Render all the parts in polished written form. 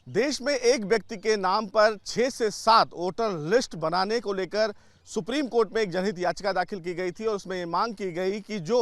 देश में एक व्यक्ति के नाम पर 6 से 7 वोटर लिस्ट बनाने को लेकर सुप्रीम कोर्ट में एक जनहित याचिका दाखिल की गई थी और उसमें ये मांग की गई कि जो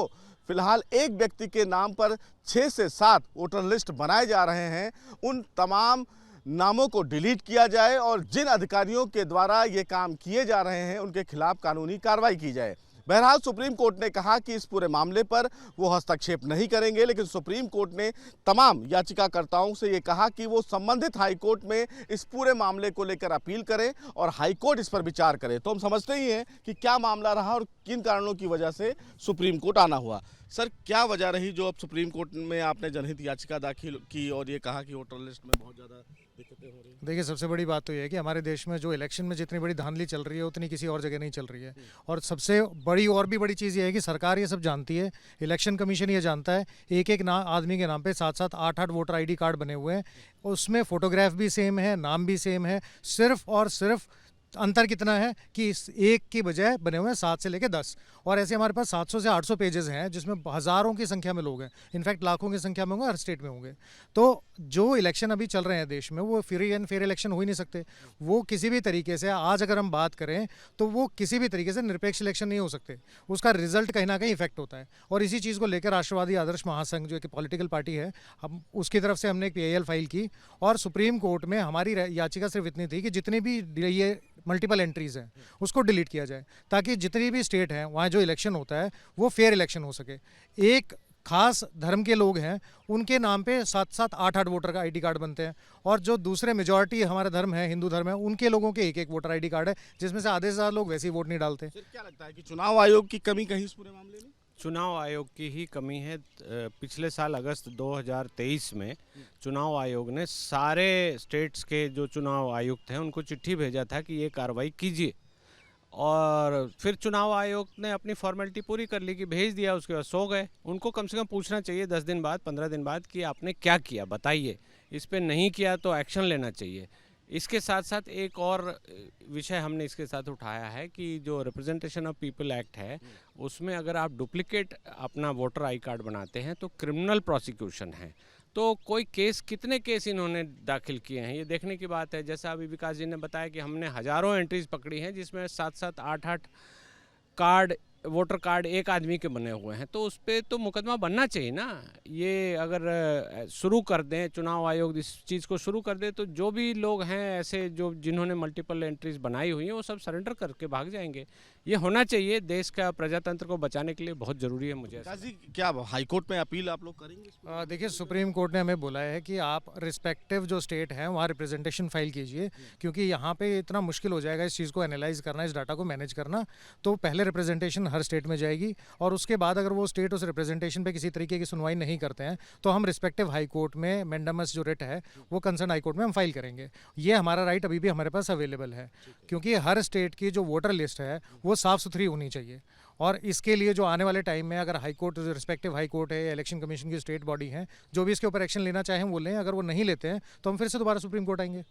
फिलहाल एक व्यक्ति के नाम पर 6 से 7 वोटर लिस्ट बनाए जा रहे हैं उन तमाम नामों को डिलीट किया जाए और जिन अधिकारियों के द्वारा ये काम किए जा रहे हैं उनके खिलाफ कानूनी कार्रवाई की जाए। बहरहाल सुप्रीम कोर्ट ने कहा कि इस पूरे मामले पर वो हस्तक्षेप नहीं करेंगे, लेकिन सुप्रीम कोर्ट ने तमाम याचिकाकर्ताओं से ये कहा कि वो संबंधित हाई कोर्ट में इस पूरे मामले को लेकर अपील करें और हाई कोर्ट इस पर विचार करे। तो हम समझते ही हैं कि क्या मामला रहा और किन कारणों की वजह से सुप्रीम कोर्ट आना हुआ। सर, क्या वजह रही जो अब सुप्रीम कोर्ट में आपने जनहित याचिका दाखिल की और ये कहा कि वोटर लिस्ट में बहुत ज़्यादा दिक्कतें हो रही हैं? देखिए, सबसे बड़ी बात तो ये है कि हमारे देश में जो इलेक्शन में जितनी बड़ी धांधली चल रही है उतनी किसी और जगह नहीं चल रही है। और सबसे बड़ी और भी बड़ी चीज़ ये है कि सरकार ये सब जानती है, इलेक्शन कमीशन ये जानता है। एक एक आदमी के नाम पे 7-7, 8-8 वोटर आईडी कार्ड बने हुए हैं। उसमें फोटोग्राफ भी सेम है, नाम भी सेम है। सिर्फ और सिर्फ अंतर कितना है कि इस एक की बजाय बने हुए हैं 7 से लेकर 10। और ऐसे हमारे पास 700 से 800 पेजेस हैं जिसमें हज़ारों की संख्या में लोग हैं, इनफैक्ट लाखों की संख्या में होंगे, हर स्टेट में होंगे। तो जो इलेक्शन अभी चल रहे हैं देश में वो फ्री एंड फेयर इलेक्शन हो ही नहीं सकते। वो किसी भी तरीके से, आज अगर हम बात करें तो वो किसी भी तरीके से निरपेक्ष इलेक्शन नहीं हो सकते। उसका रिजल्ट कहीं ना कहीं इफेक्ट होता है। और इसी चीज़ को लेकर राष्ट्रवादी आदर्श महासंघ जो एक पॉलिटिकल पार्टी है, हम उसकी तरफ से हमने एक PIL फाइल की और सुप्रीम कोर्ट में हमारी याचिका सिर्फ इतनी थी कि जितनी भी ये मल्टीपल एंट्रीज हैं उसको डिलीट किया जाए, ताकि जितनी भी स्टेट हैं वहाँ जो इलेक्शन होता है वो फेयर इलेक्शन हो सके। एक खास धर्म के लोग हैं उनके नाम पे 7-7, 8-8 वोटर का ID कार्ड बनते हैं, और जो दूसरे मेजॉरिटी हमारा धर्म है, हिंदू धर्म है, उनके लोगों के एक एक वोटर ID कार्ड है, जिसमें से आधे से ज़्यादा लोग वैसे ही वोट नहीं डालते। सर, क्या लगता है कि चुनाव आयोग की कमी कहीं इस पूरे मामले में? चुनाव आयोग की ही कमी है। पिछले साल अगस्त 2023 में चुनाव आयोग ने सारे स्टेट्स के जो चुनाव आयुक्त हैं उनको चिट्ठी भेजा था कि ये कार्रवाई कीजिए, और फिर चुनाव आयोग ने अपनी फॉर्मेलिटी पूरी कर ली कि भेज दिया, उसके बाद सो गए। उनको कम से कम पूछना चाहिए 10 दिन बाद, 15 दिन बाद कि आपने क्या किया, बताइए। इस पर नहीं किया तो एक्शन लेना चाहिए। इसके साथ साथ एक और विषय हमने इसके साथ उठाया है कि जो रिप्रेजेंटेशन ऑफ पीपल एक्ट है उसमें अगर आप डुप्लीकेट अपना वोटर आई कार्ड बनाते हैं तो क्रिमिनल प्रोसिक्यूशन है। तो कोई केस, कितने केस इन्होंने दाखिल किए हैं ये देखने की बात है। जैसा अभी विकास जी ने बताया कि हमने हज़ारों एंट्रीज पकड़ी हैं जिसमें 7-7, 8-8 कार्ड, वोटर कार्ड एक आदमी के बने हुए हैं। तो उस पर तो मुकदमा बनना चाहिए ना। ये अगर शुरू कर दें, चुनाव आयोग इस चीज़ को शुरू कर दे, तो जो भी लोग हैं ऐसे जो जिन्होंने मल्टीपल एंट्रीज बनाई हुई हैं वो सब सरेंडर करके भाग जाएंगे। ये होना चाहिए, देश का प्रजातंत्र को बचाने के लिए बहुत ज़रूरी है। मुझे जी, क्या हाई कोर्ट में अपील आप लोग करेंगे? देखिए, सुप्रीम कोर्ट ने हमें बोला है कि आप रिस्पेक्टिव जो स्टेट हैं वहाँ रिप्रेजेंटेशन फाइल कीजिए, क्योंकि यहाँ पे इतना मुश्किल हो जाएगा इस चीज़ को एनालाइज करना, इस डाटा को मैनेज करना। तो पहले रिप्रेजेंटेशन हर स्टेट में जाएगी और उसके बाद अगर वो स्टेट उस रिप्रेजेंटेशन पे किसी तरीके की सुनवाई नहीं करते हैं तो हम रिस्पेक्टिव हाई कोर्ट में मैंडेमस जो रिट है वो कंसर्न हाई कोर्ट में हम फाइल करेंगे। ये हमारा राइट अभी भी हमारे पास अवेलेबल है, क्योंकि हर स्टेट की जो वोटर लिस्ट है वो साफ़ सुथरी होनी चाहिए। और इसके लिए जो आने वाले टाइम में अगर high court, respective high court है या इलेक्शन कमीशन की स्टेट बॉडी है, जो भी इसके ऊपर एक्शन लेना चाहें वो लें। अगर वो नहीं लेते हैं तो हम फिर से दोबारा सुप्रीम कोर्ट आएंगे।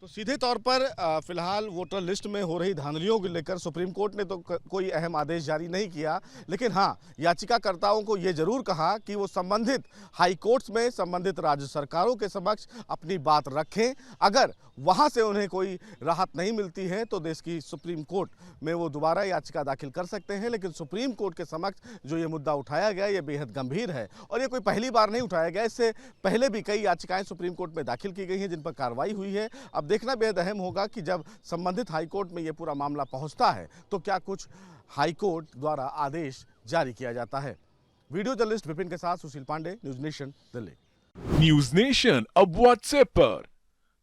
तो सीधे तौर पर फिलहाल वोटर लिस्ट में हो रही धांधलियों को लेकर सुप्रीम कोर्ट ने तो कोई अहम आदेश जारी नहीं किया, लेकिन हाँ, याचिकाकर्ताओं को ये जरूर कहा कि वो संबंधित हाई कोर्ट्स में संबंधित राज्य सरकारों के समक्ष अपनी बात रखें। अगर वहाँ से उन्हें कोई राहत नहीं मिलती है तो देश की सुप्रीम कोर्ट में वो दोबारा याचिका दाखिल कर सकते हैं। लेकिन सुप्रीम कोर्ट के समक्ष जो ये मुद्दा उठाया गया ये बेहद गंभीर है और ये कोई पहली बार नहीं उठाया गया। इससे पहले भी कई याचिकाएं सुप्रीम कोर्ट में दाखिल की गई हैं जिन पर कार्रवाई हुई है। अब देखना बेहद अहम होगा कि जब संबंधित हाई कोर्ट में ये पूरा मामला पहुंचता है तो क्या कुछ हाई कोर्ट द्वारा आदेश जारी किया जाता है। वीडियो जर्नलिस्ट विपिन के साथ Sushil Pandey, News Nation, Delhi. News Nation अब व्हाट्सएप पर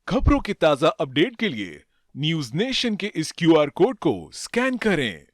खबरों के ताजा अपडेट के लिए न्यूज नेशन के इस QR कोड को स्कैन करें।